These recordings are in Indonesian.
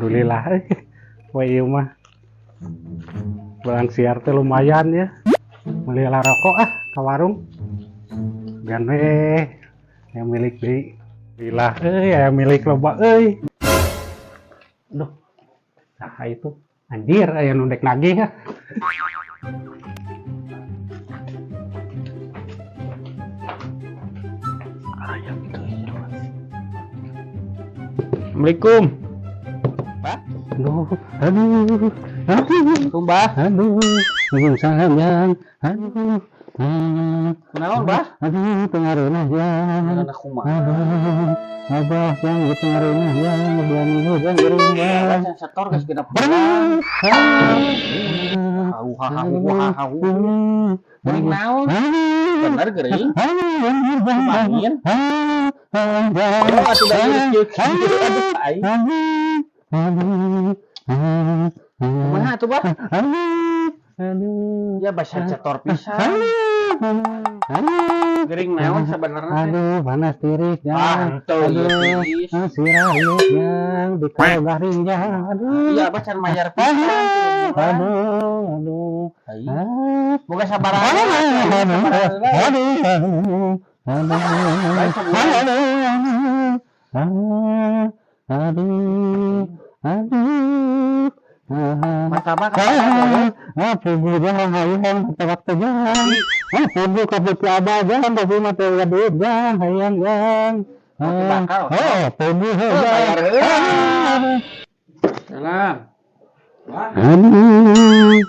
alhamdulillah. Wah iya mah. Barang siar teh lumayan ya. Melila rokok ke warung. Gan yang milik beli. Bila yang milik loba Duh. Nah itu anjir aya nundek nagih ya. Assalamualaikum. Pak? Aduh. Mbah. Waalaikumsalam yang. Aduh. Kunaon, Mbah? Aduh, pengaruhna yang. Anak kumaha? Aduh. Abah yang pengaruhna yang hujan gering yang. Setor geus genep bulan. Gering naon? Bener gering. Main. Atuh da ieu aduh ai. Kumaha atuh, Bah? Ya basa setor pisan. Gering naon sabenerna teh? Aduh, panas tiris yang. Pantul tiris. Sirah yang dikau garing yang. Aduh. Iya, Abah can mayar pisan. Aduh. Boga sabaraha? Martabak Pugu jangan hayang waktu jangan. Pugu kabut abah jangan tapi mata duit jangan hayang jangan. Pugu bayar salam. Aduh.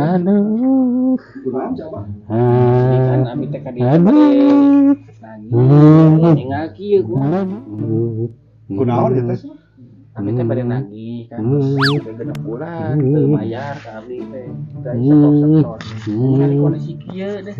Kan abi teh ka dieu tinggal kieu Kunaon eta sih? abi teh bade nagih kan terus genep bulan teu mayar ka abi teh da setor ningali kondisi kieu deh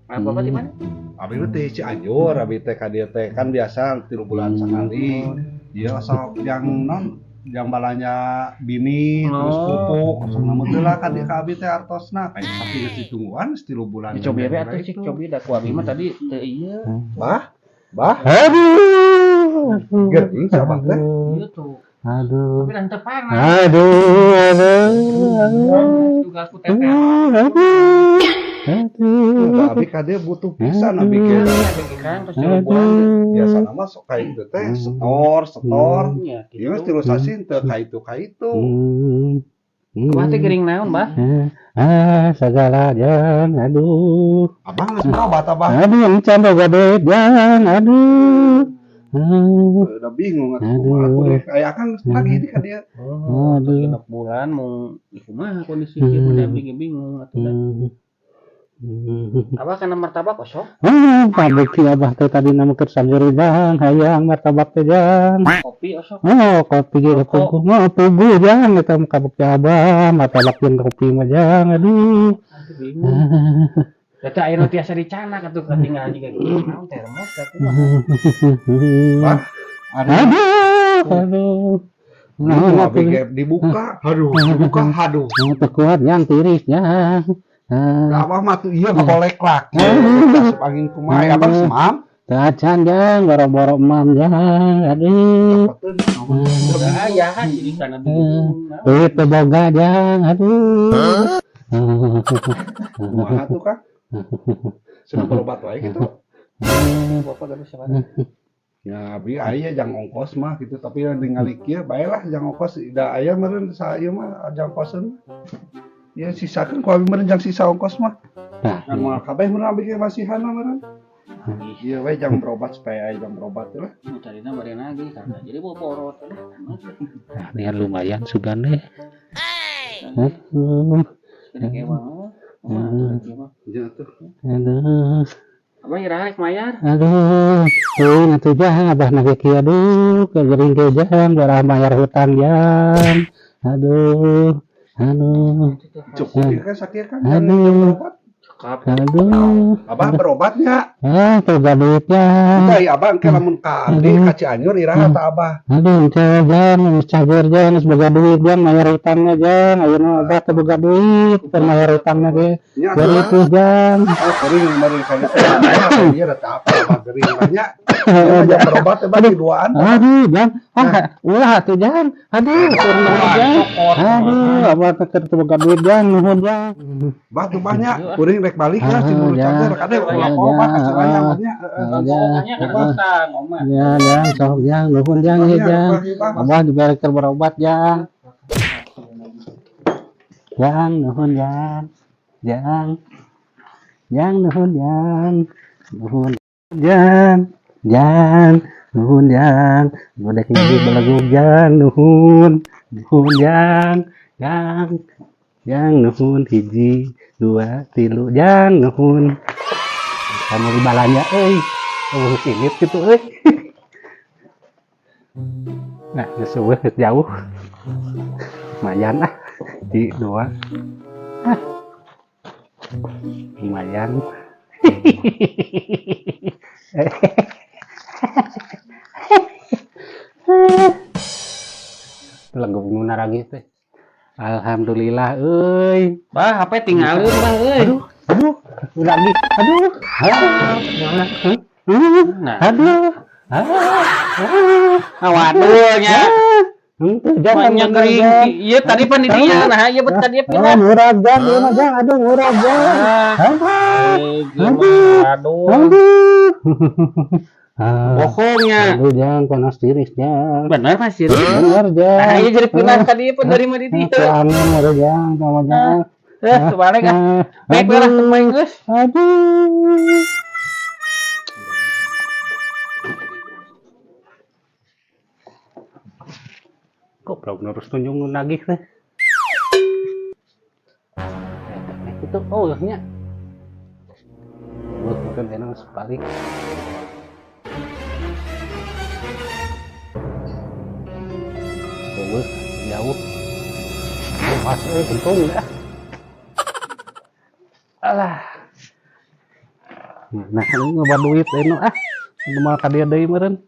apa di mana Abi teh Cianjur, abi teh ka dieu teh kan biasa 3 bulan sekali. Dia asal yang non yang balanya bini terus pupuk asal nama teh lah ka dieu ka abi teh artosna kayak sapi geus ditungguan 3 bulan. Cobi we atuh cik cobi da ku abi mah tadi teu ieu. Bah. Aduh. Gering sabah teh. Ieu tuh. Aduh. Tapi dan teu panas. Aduh. Tugas ku teteh. Aduh. Abi ka dieu butuh pisan abi ge. Kan terus 3 bulan Biasa nama sok kayak itu teh setor. ya Ieu mah terus asin teu ka itu. Kumaha teh gering naon, Bah? Segala jang, aduh. Abang geus berobat abah. Aduh, encan boga duit jang, aduh. Udah bingung aku deh. Kayak kan lagi di ka dieu. Aduh, genep bulan mau kumaha kondisi kieu mah bingung atuh da. Abah kana martabak kosong? Pabrik si abah teh tadi nama kersanjur jang, hayang martabak teh jang. Kopi osok. Kopi ge pugu, pugu jang eta mah kabuk abah, martabak jeung kopi mah jang, aduh. Bingung. Eta ayeuna tiasa dicanak atuh katinggal jiga kieu naon termos da kumaha. Bah, Aduh. Nah, abi ge dibuka. Aduh. Teu kuat yang tiris jang. Abah mah tuh ieu kolek lak. Asup angin kumaha abang semam. Tacan jang, boro-boro emam jang, aduh. Udah aya jadi kana bingung. Duit teu boga jang, aduh. Kumaha tuh Kang? Sudah berobat wae gitu. Bapak gak bisa Ya abi aya jang ongkos mah gitu tapi ningali kieu bae lah jang ongkos da aya meureun sa ieu mah jang koseun. Ya sisakeun ku abi meureun jang sisa ongkos mah. Kan moal kabeh meureun abi ge masihan meureun. Iya we jang berobat supaya aya jang berobat lah. carina bari nagih karena jadi boborot Nah, ini lumayan sugan deh. Kira kewang. Ya tuh. Aduh. Abang iraha rek mayar. Aduh, atuh jang abah nage kieu aduh, kegering ge jang barah bayar hutang jang. Aduh. Cukup ieu kan sakieu kan Aduh. berobat. cakep. Aduh. Abah berobatnya. Coba duitnya. Udah ya abah engke lamun ka abdi ka Cianjur iraha ta abah. Aduh, jangan cager jangan boga duit jangan mayar utangnya jangan. Ayeuna abah teu boga duit, teu mayar utangnya ge. Nya Jadi itu jangan. geuring mari kali dia da teh apa abah geuring banyak. Dia berobat teh bagi duaan. Aduh, jangan. Ulah atuh jangan. Aduh, turun jangan. Aduh, abah teu boga duit jangan nuhun jangan. Bah tuh banyak, kuring rek balik ya si buru cager kade obat acaranya banyak. Pokoknya kan utang, Oma. Ya, sok jang, nuhun jang ya jang. Abah diberi berobat jang. Jang, nuhun jang. Jang. Jang, nuhun jang. Nuhun jang. Jang, nuhun jang. Bodek lagi belaguk jang, nuhun. Nuhun jang. Jang. Jang, nuhun hiji, 2, 3 jang, nuhun. Kamu di balanya, sinit gitu, Nah, ngesuweh jauh. Lumayan di 2. Lumayan. Lagu nuna lagi teh. Alhamdulillah, Bah, HP tinggalin, Bah, Aduh, lagi. Aduh. Waduh nya. Jangan Banyak kering. Iya tadi panitia, nah iya betul dia pindah. Murah jang, aduh murah jang. Aduh. Bohongnya. Aduh jang panas tiris jang. Benar Mas Siri. Bener jang. Nah, iya jadi pindah tadi pun dari mana dia. Angin murah jang, sama jang. Kebalik kan. Baik lah teman guys. Aduh. Kok belum nurus tunjung nagih teh? Itu nya. Bukan enak sekali. Jauh. Pas untung ya. Alah. Nah, ini ngebar duit eno Cuma ka dia deui meureun.